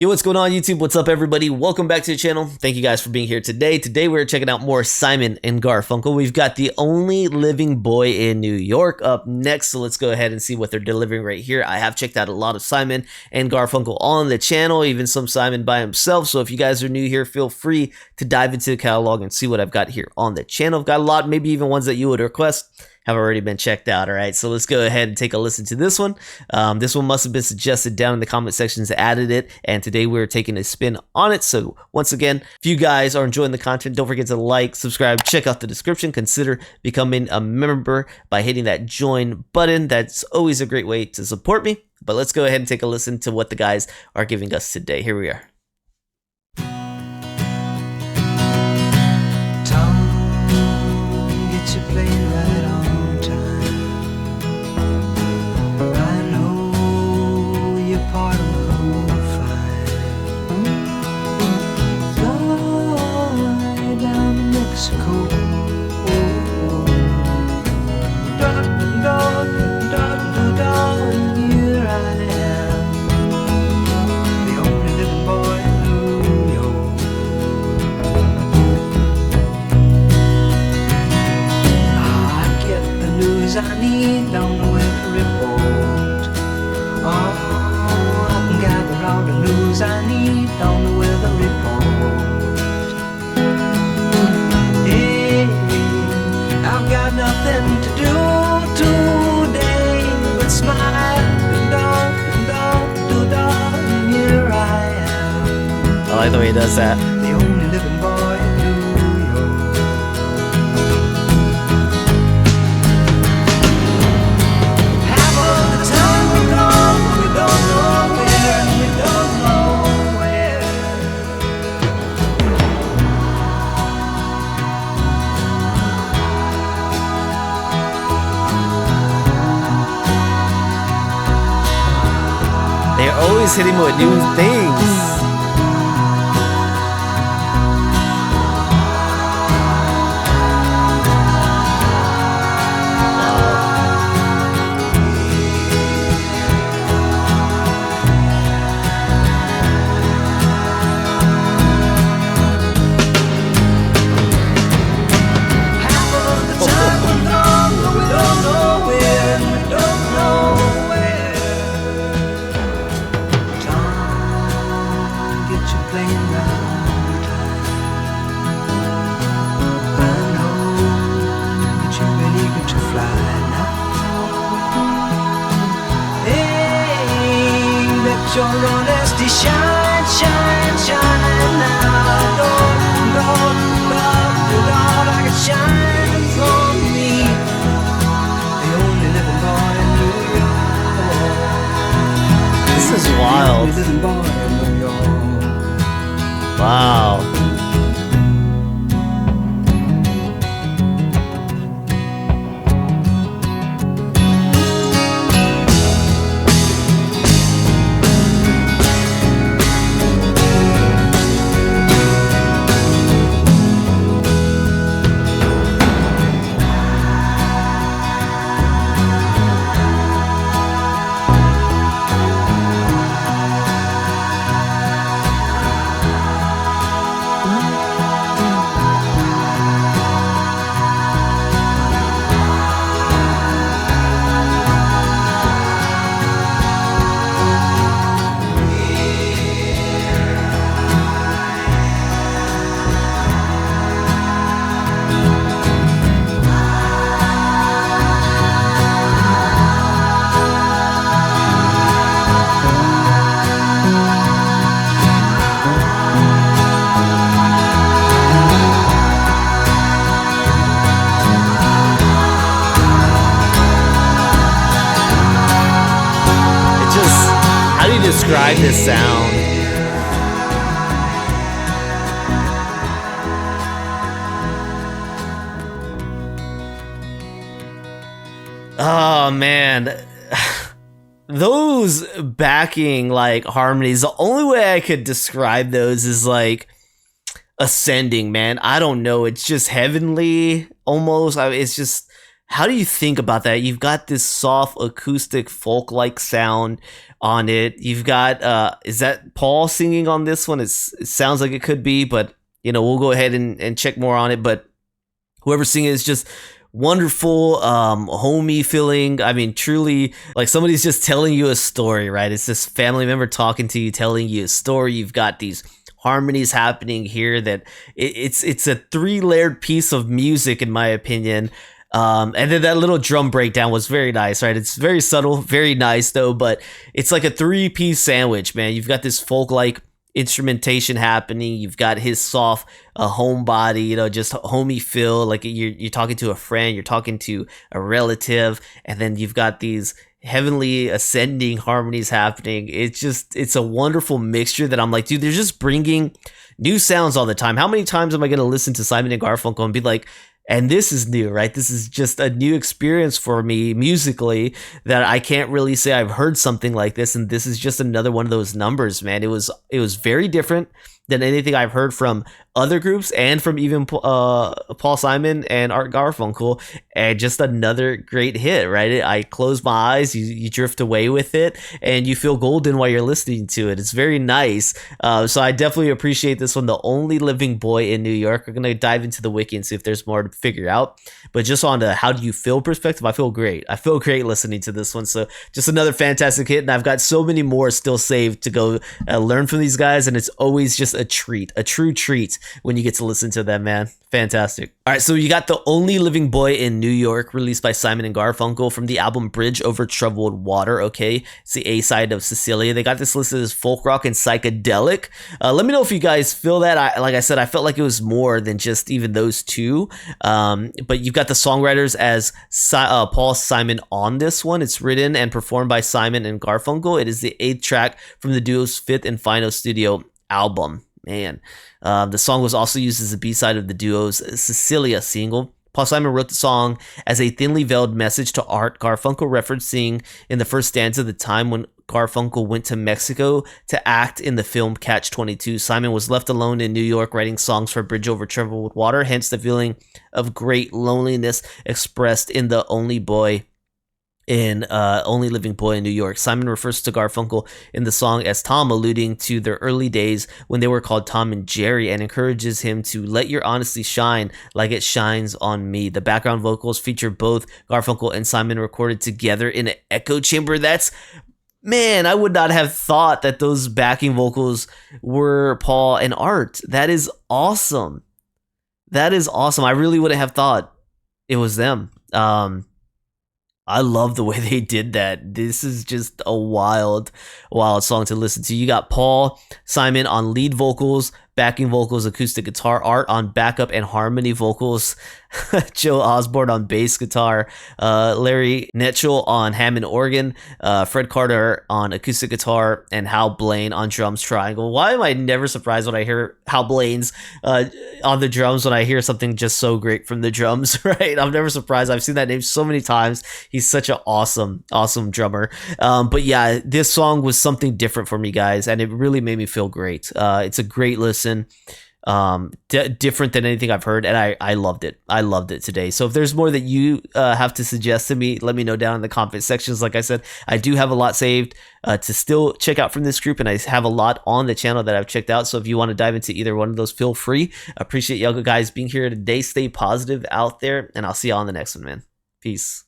Yo, what's going on YouTube? What's up everybody? Welcome back to the channel. Thank you guys for being here today. Today we're checking out more Simon and Garfunkel. We've got The Only Living Boy in New York up next, so let's go ahead and see what they're delivering right here. I have checked out a lot of Simon and Garfunkel on the channel, even some Simon by himself, so if you guys are new here, feel free to dive into the catalog and see what I've got here on the channel. I've got a lot, maybe even ones that you would request have already been checked out. All right, so let's go ahead and take a listen to this one. This one must have been suggested down in the comment sections, added it, and today we're taking a spin on it. So once again, if you guys are enjoying the content, don't forget to like, subscribe, check out the description, consider becoming a member by hitting that join button. That's always a great way to support me. But let's go ahead and take a listen to what the guys are giving us today. Here we are. I need on the weather report. Oh, I can gather all the news I need on the weather report. Hey, I've got nothing to do today but smile and here I am. I like the way he does that. The only living boy in New York. They're always hitting me with new things. Your honesty shine, shine, shine now. Lord, like it shines on me. The only living boy in New York. This is wild. The only living boy in New York. Wow. How do you describe this sound? Oh man, those backing like harmonies, the only way I could describe those is like ascending, man. I don't know, it's just heavenly almost. It's just How do you think about that? You've got this soft acoustic folk-like sound on it. You've got is that Paul singing on this one? It sounds like it could be, but we'll go ahead and check more on it. But whoever's singing is just wonderful, homey feeling. I mean, truly, like somebody's just telling you a story, right? It's this family member talking to you, telling you a story. You've got these harmonies happening here that it's a 3-layered piece of music, in my opinion. And then that little drum breakdown was very nice, right? It's very subtle, very nice though, but it's like a 3-piece sandwich, man. You've got this folk-like instrumentation happening. You've got his soft home body, just homey feel, like you're talking to a friend, you're talking to a relative, and then you've got these heavenly ascending harmonies happening. It's a wonderful mixture that I'm like, dude, they're just bringing new sounds all the time. How many times am I going to listen to Simon and Garfunkel and be like, and this is new, right? This is just a new experience for me musically that I can't really say I've heard something like this. And this is just another one of those numbers, man. It was very different than anything I've heard from other groups and from even Paul Simon and Art Garfunkel, and just another great hit, right? I close my eyes, you drift away with it, and you feel golden while you're listening to it. It's very nice. So I definitely appreciate this one, The Only Living Boy in New York. We're going to dive into the wiki and see if there's more to figure out. But just on the how do you feel perspective, I feel great. I feel great listening to this one. So just another fantastic hit, and I've got so many more still saved to go learn from these guys, and it's always just a treat, a true treat when you get to listen to them, man. Fantastic. All right, so you got The Only Living Boy in New York, released by Simon and Garfunkel from the album Bridge Over Troubled Water. Okay, it's the A side of Cecilia. They got this listed as folk rock and psychedelic. Let me know if you guys feel that. Like I said, I felt like it was more than just even those two. But you've got the songwriters as Paul Simon on this one. It's written and performed by Simon and Garfunkel. It is the 8th track from the duo's 5th and final studio album. Man, the song was also used as a B-side of the duo's Cecilia single. Paul Simon wrote the song as a thinly veiled message to Art Garfunkel, referencing in the first stanza the time when Garfunkel went to Mexico to act in the film Catch-22. Simon was left alone in New York writing songs for Bridge Over Troubled Water, hence the feeling of great loneliness expressed in The Only Living Boy in New York. Simon refers to Garfunkel in the song as Tom, alluding to their early days when they were called Tom and Jerry, and encourages him to let your honesty shine like it shines on me. The background vocals feature both Garfunkel and Simon recorded together in an echo chamber. Man, I would not have thought that those backing vocals were Paul and Art. That is awesome. That is awesome. I really wouldn't have thought it was them. I love the way they did that. This is just a wild song to listen to. You got Paul Simon on lead vocals, backing vocals, acoustic guitar, Art on backup and harmony vocals, Joe Osborne on bass guitar, Larry Netchell on Hammond organ, Fred Carter on acoustic guitar, and Hal Blaine on drums triangle. Why am I never surprised when I hear Hal Blaine's on the drums when I hear something just so great from the drums, right? I'm never surprised. I've seen that name so many times. He's such an awesome drummer. But yeah, this song was something different for me, guys, and it really made me feel great. It's a great listen. Different than anything I've heard, and I loved it. I loved it today. So if there's more that you have to suggest to me, let me know down in the comment sections. Like I said, I do have a lot saved to still check out from this group, and I have a lot on the channel that I've checked out. So if you want to dive into either one of those, feel free. Appreciate y'all guys being here today. Stay positive out there, and I'll see y'all on the next one, man. Peace.